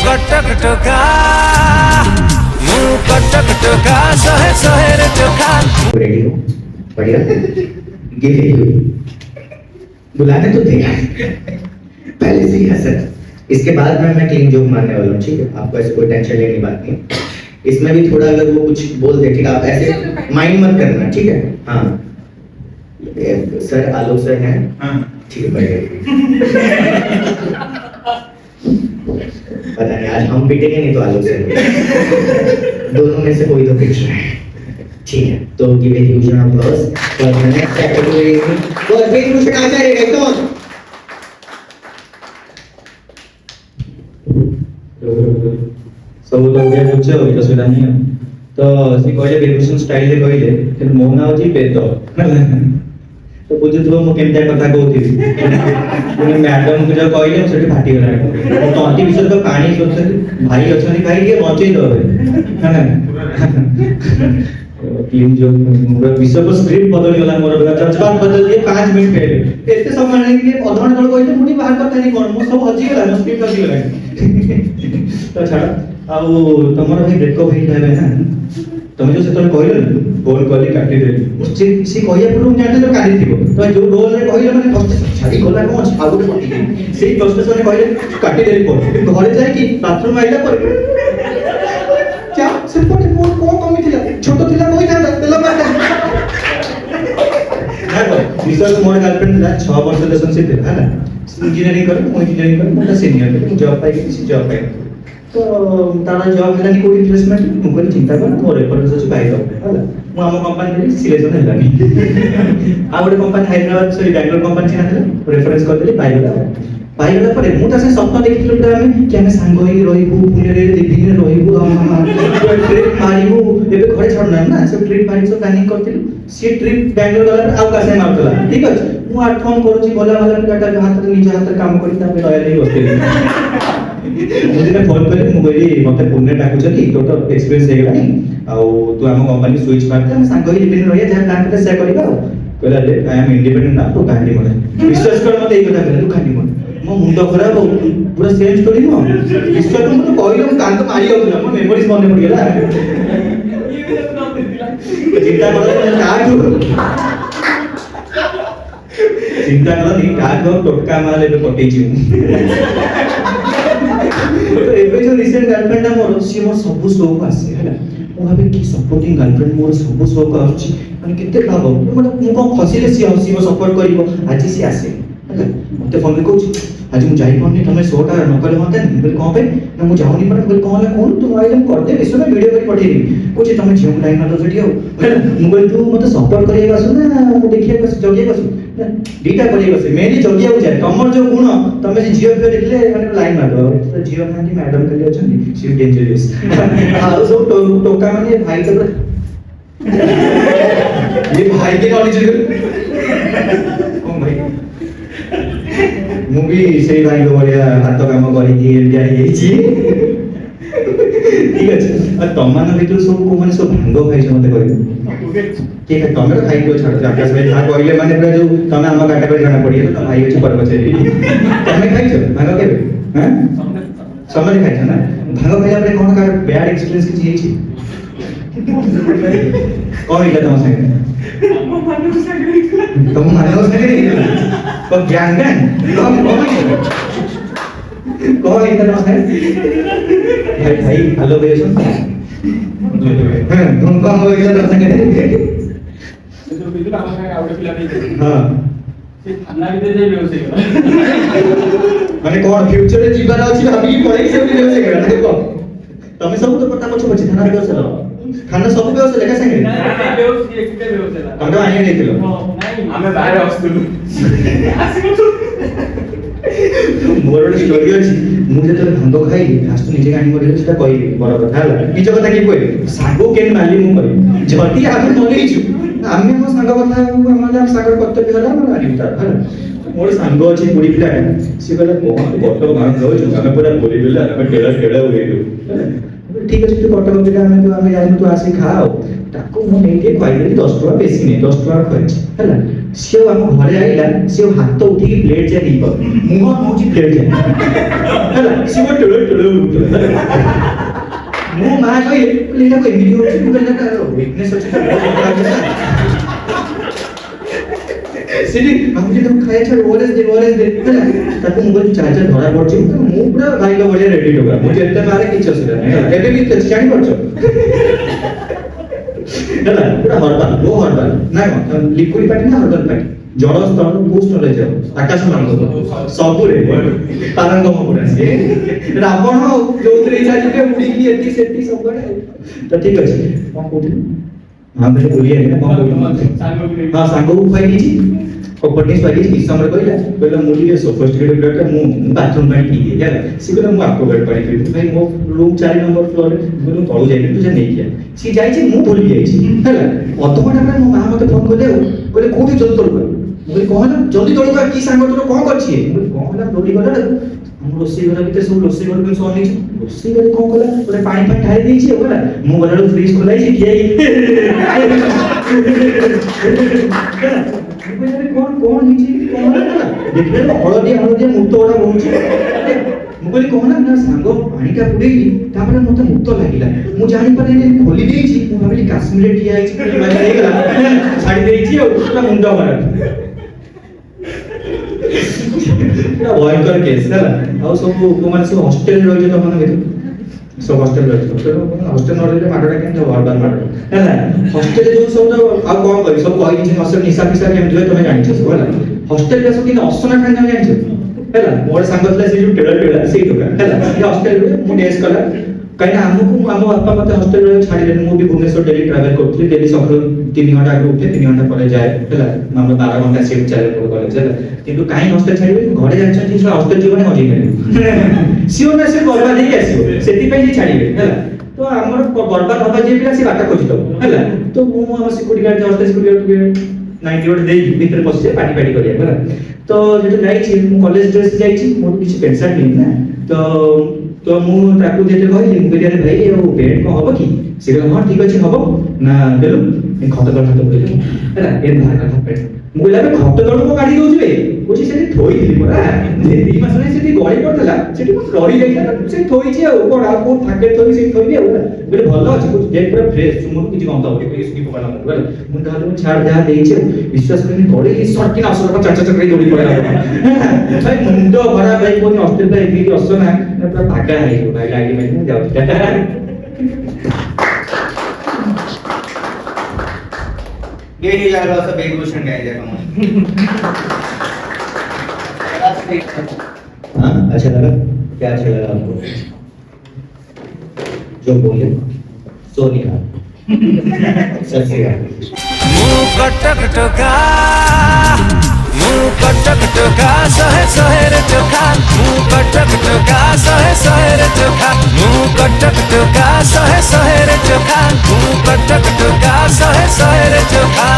कटक टोका मु कटक टोका सहे सहे रे चोखा। रेडी हो? बढ़िया। गिव यू बुलाने तो देगा पहले से ही हंसर। इसके बाद में मैं क्लीन जोक मारने वाला हूँ, ठीक है? आपको ऐसे कोई टेंशन लेने की बात नहीं। इसमें भी थोड़ा अगर वो कुछ बोल दे, ठीक है? आप ऐसे माइंड मत करना, ठीक है? हाँ सर, आलोक सर हैं? हाँ ठीक है, बढ़िया। पता नहीं आज हम पिटेंगे नहीं तो आलोक सर, दोनों में से कोई तो पिट रहा है, ठीक है? तो give a huge round of applause for the next category for Vedbhushan Acharya guys. Come on. सब तो ओडिया बुझ तो सुना नहीं तो सी कहले वेदभूषण स्टाइल रे कहले कि मो ना होची पेट तो बुझुथबो मो केमता कथा कहउथि पुनी मैडम को जो कहले सेठी फाटी गला तो अति विषय तो पानी सोच भाई अछनी भाई के बचै दबे है ना क्लीन जो मोर विषय को स्क्रिप्ट बदल गला मोर जज्बात बदल दिए 5 मिनट पहले एते समय नहीं कि अधघंटा तक कहते मुनी बाहर करता नहीं कोन मो सब हजी गला मो स्क्रिप्ट हजी गला तो छाड़ आउ तमर भाई ब्रेकअप हे जाबे ना तुम जो सेतन कहले फोन कली काटी दे सी कहिया पुरु जानते तो काटी थिबो तो जो रोल रे कहले माने फस्ट छाड़ी गला कोन आउ गोटे पटी सेही फ्रस्ट्रेशन कहले काटी देली फोन घरे जाय कि बाथरूम आइला पर क्या से पटे मोर को कमी थिला छोट थिला कोई था तेला माता देखो विश्वास मोर गर्लफ्रेंड थिला 6 वर्ष रिलेशनशिप थिला है ना इंजीनियरिंग कर मो इंजीनियरिंग कर मोटा सीनियर जॉब पाई किसी जॉब पाई तो तारा जॉब हेलानी कोडी प्लेसमेंट मु कोन चिंता कर मोर रेफरेंस अछि पाई दो होला मु हम कंपनी रे सिलेक्शन हेलानी आ गोटे company Hyderabad sorry Bangalore company छिना थिला रेफरेंस कर देली पाई गला पर मु तासे स्वप्न देखिथिलु पुरा हम कि हम सांग होई रहिबु पुणे रे लिविंग रे रहिबु हम ट्रिप मारिबु एबे घरे छडना ना सब ट्रिप मारि सब प्लानिंग करथिलु सी ट्रिप बैंगलोर गला आउ कासे मारतला ठीक अछि मु आठ फोन करूची बोला वाला पिटाटा हाथ रे निज हाथ काम करि ताबे रया नै बसथिलु मुझे फोन करी मु कहली मते पुणे डाकुछती तो एक्सपीरियंस हे गलानी आ तू हम कंपनी स्विच मारते हम सांग होई लिविंग रहिया जा प्लान करते शेयर करबा कहला ले आई एम इंडिपेंडेंट ना तो गांडी मने विश्वास कर मते ए कथा कहला तू गांडी मने मो मुंडो खराब हो पूरा सेम स्टोरी नो विश्वास कर मते कहलो कांत मारी होउला मो मेमोरीज मने पड़ गेला चिंता कर चिंता कर कागो टोटका माले पे पटेची तो एबे जो रिसेंट गर्लफ्रेंड है मोर सी मोर सब शौक आसे हैला मो भाबे की सपोर्टिंग गर्लफ्रेंड मोर सब शौक आछि माने केते भाव मो को खसिले सी हसी मो सपोर्ट करिवो आज सी आसे हैला मते फोन में कहू आज मु जाई पड़नी तुमे शोटा न करे मते बोल कोन पे ना मु जाउनी पर बोल कोन ला कोन तुम आइले हम करते विश्व में वीडियो करी पठेली कुछ तुमे झिउ लाइन ना तो जटियो मु बोल तू मते सपोर्ट करिए बस ना मु देखिए बस जगिए बस दीटा करिए बस मेरी जगिया हो जाए तमर जो गुण तमे जे जियो पे देखले माने लाइन मार दो तो जियो माने मैडम कली अछन सी डेंजरस हाउ सब टोका माने भाई तो ये भाई के नॉलेज ओ भाई मु भी सेही भाई को बढिया हाथ काम करी कि इंडिया हेची ठीक अछि आ तमान भितर सब को माने सब भांग खाइ छ मते कहले ठीक है तमे खाइ को छाड़ आकाश भाई हां कहले माने पूरा जो तमे हम कैटेगरी जाना पड़ी तो भाई अछि पर बचे तमे खाइ छ भांग केबे हैं समझ खाइ छ ना भांग खाइला पे कोन का बैड एक्सपीरियंस किछि हेछि कौन इला तम संगे तुम मानो संगे तो ज्ञान गन कौन इतना है भाई भाई हेलो भाई सुन हां तुम कौन हो गया तो संगे तो बिल्कुल आमा का आवडे पिला नहीं हां से थाना भी दे व्यवसाय माने कोन फ्यूचर रे जीवन अछि भाबी पढाई से व्यवसाय करा देखो तमे सब तो पता पछ थाना रे व्यवसाय खाना सब व्यवस्था लेखा संगे ना व्यवसाय एक व्यवसाय तमे आनी नेतिलो नाही आमे बाहेर आस्तुलु मोर ଗୋଟେ ଷ୍ଟୋରି ଅଛି ମୁଁ ଯେତେବେଳେ ଭାଙ୍ଗ ଖାଇଲି ଫାଷ୍ଟ ନିଜେ ଗାଣି କରିଲି ସେଟା କହିଲି ବଡ଼ କଥା ହେଲା ନିଜ କଥା କି କହିଲି ସାଙ୍ଗ କେନ୍ ମାଲି ମୁଁ କହିଲି ଯଦି ଆମେ ମନେଇଛୁ ଆମେ ମୋ ସାଙ୍ଗ କଥା ଆମର ସାଙ୍ଗ କର୍ତ୍ତବ୍ୟ ହେଲା ଆମର ଗାଡ଼ି ଉତାର ହେଲା ମୋର ସାଙ୍ଗ ଅଛି ବୁଢ଼ୀ ପିଲାଟା ସିଏ କହିଲା କଣ କଟକ ଗାଁ ଯାଉଛୁ ଆମେ ପୁରା ବୁଲି ପିଲା ଆମେ ଟେଡ଼ା ଉଡ଼େଇଲୁ ଠିକ ଅଛି ତୁ କଟକ ପିଲା ଆମେ ଯାଇନୁ ତୁ ଆସି ଖା ଆଉ ତାକୁ ମୁଁ ନେଇକି କହିଲି 10 ଟଙ୍କା ବେଶୀ ନାହିଁ 10 ଟଙ୍କା ଖର୍ଚ୍ଚ ହେଲା से हम घरे आइला से हाथ उठी प्लेट जे दीप मुह नउची प्लेट जे हला से को टळ टळ मु मा कहि प्लेट को एमिति होची मु कहला तार वीकनेस अछि सेठी हम जे तुम खाए छ ओरेस दे हला ताको मु को चार्जर धरा पड़छि मु पूरा भाई का बढ़िया रेडी होगा मु जेते मारे किछ असुविधा नै एबे भी तो जानि पड़छ ହେଲା ପୁରା ହର୍ବାଲ ଲୋ ହର୍ବାଲ ନା ଲିକ୍ୱିଡ ପାର୍ଟି ନା ହର୍ବାଲ ପାର୍ଟି ଜଳ ସ୍ତର ବୁଷ୍ଟ ନଲେଜ ଆକାଶ ମାନକ ସବୁରେ ପାରଙ୍ଗମ ପୁରା ସିଏ ରାବଣ ଯୋଉଥିରେ ଇଚ୍ଛା ଯିବେ ଉଡ଼ିକି ଏଠି ସେଠି ସବୁଆଡେ ତ ଠିକ ଅଛି କଣ କହୁଥିଲି ହଁ ବେଲେ ବୁଲି ଆଇଲା କଣ କହୁଥିଲି ହଁ ସାଙ୍ଗକୁ ଖୁଆଇ ଦେଇଛି କପଟିସ୍ ପାଇକି କିଛି ସମୟ କହିଲା ମୁଁ ଟିକେ ସୋଫିଷ୍ଟିକେଟେଡ ପ୍ଲେୟର ମୁଁ ବାଥରୁମ ପାଇଁ ଟିକେ ହେଲା ସେ କହିଲା ମୁଁ ଆକ୍ୱାଗାର୍ଡ ପାଣି ପିଇବି ଭାଇ ମୋ ରୁମ୍ 4 ନମ୍ବର ଫ୍ଲୋରରେ ମୁଁ ତଳୁ ଯାଇକି ତୁ ଯା ନେଇକି ଆ ସିଏ ଯାଇଛି ମୁଁ ଭୁଲି ଯାଇଛି ହେଲା ଅଧଘଣ୍ଟା ପରେ ମୋ ମା ମତେ ଫୋନ କଲେ ଆଉ କହିଲେ କୋଉଠି ଜଲ୍ଦି ତଳକୁ ମୁଁ କହିଲି କଣ ହେଲା ଜଲ୍ଦି ତଳକୁ ଆ କି ସାଙ୍ଗ ତୋର କଣ କରିଛି ମୁଁ କହିଲି କଣ ହେଲା ଦୌଡ଼ି ଗଲା ଆମ ରୋଷେଇ ଘର ଭିତରେ ସବୁ ରୋଷେଇ ଘର ଜିନିଷ ଅନେଇଛି ରୋଷେଇ ଘରେ କଣ କଲା ଗୋଟେ ପାଣି ପାଣି ଢାଳି ଦେଇଛି ଆଉ ହେଲା ମୁଁ ଗଲାବେଳକୁ ଫ୍ରିଜ ଖୋଲା ହେଇଛି କିଏ କଣ ହେଇଛି ଦେଖିଲେ ହଳଦିଆ ମୁତ ଗୁଡା ବହୁଛି ମୁଁ କହିଲି କଣ ନା ସାଙ୍ଗ ପାଣିଟା ପୁରେଇଲି ତାପରେ ମତେ ମୁତ ଲାଗିଲା ମୁଁ ଜାଣିପାରିନି ଖୋଲି ଦେଇଛି ମୁଁ ଭାବିଲି କାଶ୍ମୀରରେ ଠିଆ ହେଇଛି ହେଇଗଲା ଛାଡି ଦେଇଛି ଆଉ ପୁରା ମୁଣ୍ଡ ଖରାପ ପୁରା ଭୟଙ୍କର କେସ୍ ହେଲା ଆଉ ସବୁ ମାନେ ସବୁ ହଷ୍ଟେଲରେ ରହିଛ ତମ सब हॉस्टल हॉस्टल नॉलेज माडा के वर्बल माडा हैला हॉस्टल जो सब आ कोन करी सब कहि दिछि हॉस्टल निशा पिसा केम दुए तमे जानि छ होला हॉस्टल के सब कि असना खान जानि छ हैला मोर संग थला से जो टेलर टेलर से तो हैला ये हॉस्टल रे मु डेस कला काई ना हमकु हम बापा मते हॉस्टल रे छाडी दे मु भी भुवनेश्वर डेली ट्रैवल करथि डेली सकाळ 3 घंटा आगे उठे 3 घंटा परे जाए हैला हम 12 घंटा शिफ्ट चले पड़ कॉलेज हैला किंतु काई हॉस्टल छाडी घरे जानि छ हॉस्टल जीवन मजे करे सिओ ना से बर्बाद हे आसीबो सेति पई जे छाडी हैला तो हमर बर्बाद होबा जे पिला से बाटा खोजि दो हैला तो मु हम security guard hostel security guard 90 vote देई भीतर पसे पार्टी पार्टी करिया हैला तो जेतो जाई छी मु कॉलेज ड्रेस जाई छी मोर किछ पेंट शर्ट नहीं ना तो मु ताकू जेते कहली मु कहली अरे भाई ओ पेंट को हबो की से हां ठीक अछि हबो ना देलु खत कर खत बोले हैला ए बाहर का पेंट मु कहला खत दड़ को काढी दोछु बे कोची सेठी थोई दिली परा जे 2 मास रे सेठी गळी पड़तला सेठी मु रही जाइला से थोई छी आ कोड आ को थाके थोई से थोई आ बोले भलो अछि कुछ जे पूरा फ्रेश सुमु किछ गंता बोले कोई सुकी पकाला बोले मु कहला मु छाड़ जा देई छी विश्वास करनी गड़ी शॉट की असर का चचा चक्री दौड़ी पड़ा भाई मुंडो भरा भाई कोनी हॉस्टल पे एबी असना पूरा भागा है भाई लागी में जाऊ ये यार सब एक क्वेश्चन का है हाँ अच्छा लगा क्या अच्छा लगा आपको जो बोले सो निकाल सच से मुंह कटक टोका मुंह कटक टोका सहे सहे रे चोखा मुंह कटक टोका सहे सहे रे चोखा मुंह कटक टोका सहे सहे रे चोखा मुंह कटक टोका सहे सहे रे चोखा